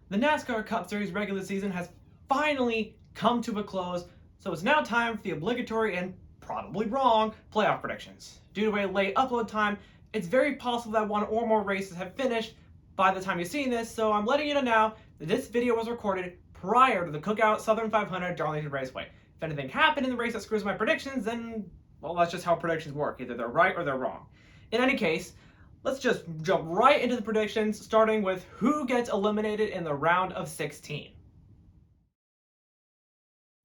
The NASCAR Cup Series regular season has finally come to a close, so it's now time for the obligatory and probably wrong playoff predictions. Due to a late upload time, it's very possible that one or more races have finished by the time you're seeing this, so I'm letting you know now that this video was recorded prior to the Cookout Southern 500 Darlington Raceway. If anything happened in the race that screws my predictions, then, well, that's just how predictions work. Either they're right or they're wrong. In any case, let's just jump right into the predictions, starting with who gets eliminated in the round of 16.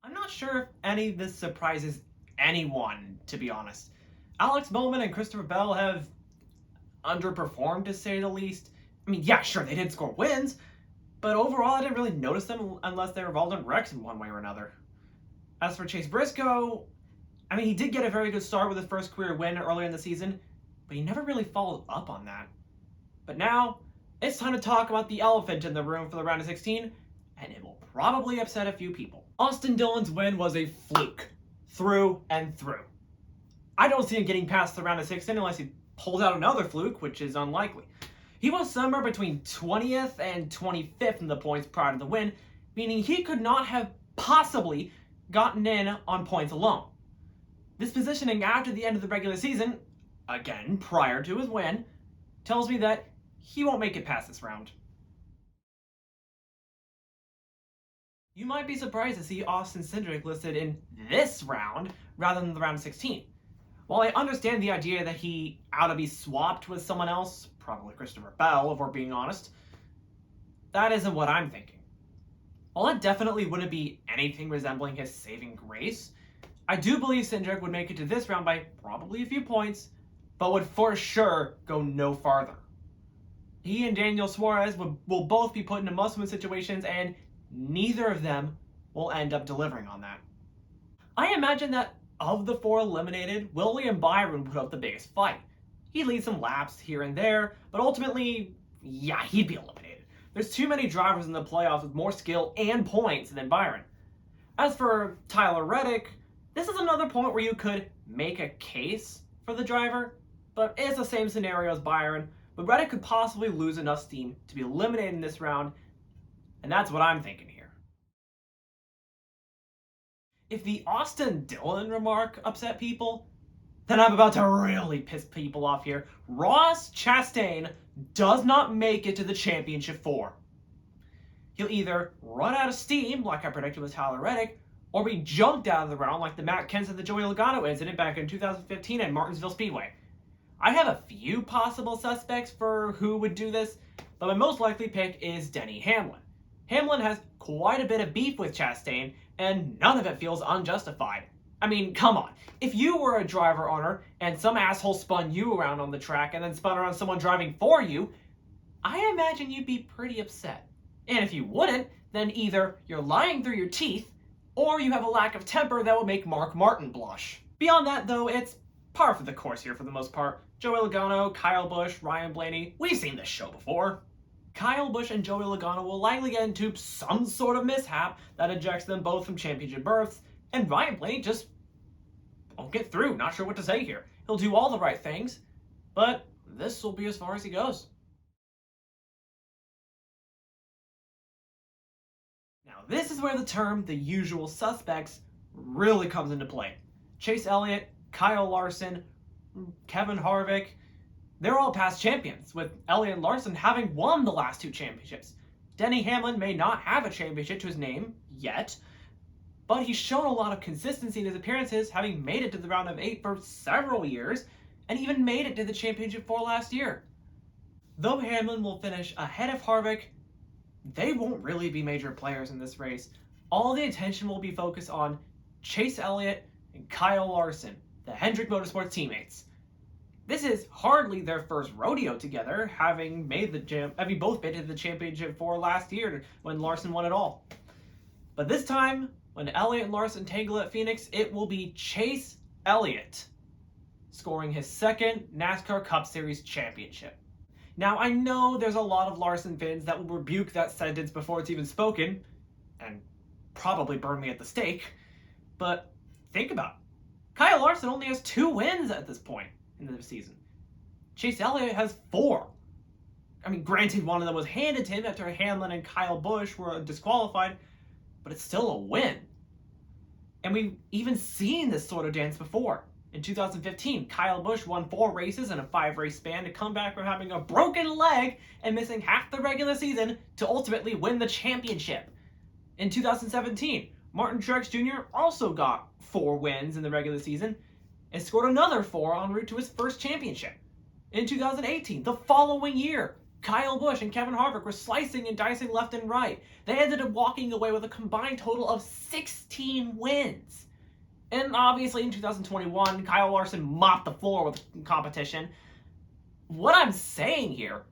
I'm not sure if any of this surprises anyone, to be honest. Alex Bowman and Christopher Bell have underperformed, to say the least. I mean, yeah, sure, they did score wins, but overall I didn't really notice them unless they were involved in wrecks in one way or another. As for Chase Briscoe, I mean, he did get a very good start with his first career win earlier in the season, but he never really followed up on that. But now, it's time to talk about the elephant in the room for the round of 16, and it will probably upset a few people. Austin Dillon's win was a fluke, through and through. I don't see him getting past the round of 16 unless he pulls out another fluke, which is unlikely. He was somewhere between 20th and 25th in the points prior to the win, meaning he could not have possibly gotten in on points alone. This positioning after the end of the regular season, again prior to his win, tells me that he won't make it past this round. You might be surprised to see Austin Cindric listed in this round rather than the round of 16. While I understand the idea that he ought to be swapped with someone else, probably Christopher Bell if we're being honest, that isn't what I'm thinking. While it definitely wouldn't be anything resembling his saving grace, I do believe Cindric would make it to this round by probably a few points, but would for sure go no farther. He and Daniel Suarez will both be put into must-win situations, and neither of them will end up delivering on that. I imagine that of the four eliminated, William Byron put up the biggest fight. He'd lead some laps here and there, but ultimately, yeah, he'd be eliminated. There's too many drivers in the playoffs with more skill and points than Byron. As for Tyler Reddick, this is another point where you could make a case for the driver, but it's the same scenario as Byron, but Reddick could possibly lose enough steam to be eliminated in this round, and that's what I'm thinking here. If the Austin Dillon remark upset people, then I'm about to really piss people off here. Ross Chastain does not make it to the championship 4. He'll either run out of steam, like I predicted with Tyler Reddick, or be jumped out of the round like the Matt Kenseth and the Joey Logano incident back in 2015 at Martinsville Speedway. I have a few possible suspects for who would do this, but my most likely pick is Denny Hamlin. Hamlin has quite a bit of beef with Chastain, and none of it feels unjustified. I mean, come on. If you were a driver owner and some asshole spun you around on the track and then spun around someone driving for you, I imagine you'd be pretty upset. And if you wouldn't, then either you're lying through your teeth, or you have a lack of temper that will make Mark Martin blush. Beyond that, though, it's par for the course here for the most part. Joey Logano, Kyle Busch, Ryan Blaney, we've seen this show before. Kyle Busch and Joey Logano will likely get into some sort of mishap that ejects them both from championship berths, and Ryan Blaney just won't get through. Not sure what to say here. He'll do all the right things, but this will be as far as he goes. Now, this is where the term the usual suspects really comes into play. Chase Elliott, Kyle Larson, Kevin Harvick, they're all past champions, with Elliott and Larson having won the last 2 championships. Denny Hamlin may not have a championship to his name yet, but he's shown a lot of consistency in his appearances, having made it to the round of 8 for several years, and even made it to the championship 4 last year. Though Hamlin will finish ahead of Harvick, they won't really be major players in this race. All the attention will be focused on Chase Elliott and Kyle Larson, the Hendrick Motorsports teammates. This is hardly their first rodeo together, having both been to the championship 4 last year when Larson won it all. But this time, when Elliott and Larson tangle at Phoenix, it will be Chase Elliott scoring his second NASCAR Cup Series championship. Now, I know there's a lot of Larson fans that will rebuke that sentence before it's even spoken, and probably burn me at the stake, but think about it. Kyle Larson only has 2 wins at this point in the season. Chase Elliott has 4. I mean, granted, one of them was handed to him after Hamlin and Kyle Busch were disqualified, but it's still a win. And we've even seen this sort of dance before. In 2015, Kyle Busch won 4 races in a 5-race span to come back from having a broken leg and missing half the regular season to ultimately win the championship. In 2017, Martin Truex Jr. also got 4 wins in the regular season and scored another 4 en route to his first championship. In 2018, the following year, Kyle Busch and Kevin Harvick were slicing and dicing left and right. They ended up walking away with a combined total of 16 wins. And obviously in 2021, Kyle Larson mopped the floor with competition. What I'm saying here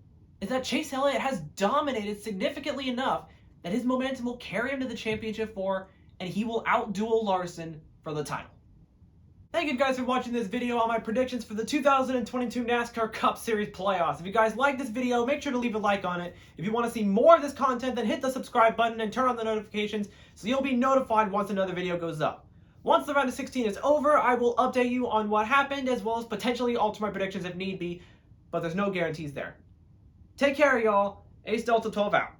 is that Chase Elliott has dominated significantly enough that his momentum will carry him to the championship 4, and he will outduel Larson for the title. Thank you guys for watching this video on my predictions for the 2022 NASCAR Cup Series playoffs. If you guys like this video, make sure to leave a like on it. If you want to see more of this content, then hit the subscribe button and turn on the notifications so you'll be notified once another video goes up. Once the round of 16 is over, I will update you on what happened as well as potentially alter my predictions if need be, but there's no guarantees there. Take care, y'all. Ace Delta 12 out.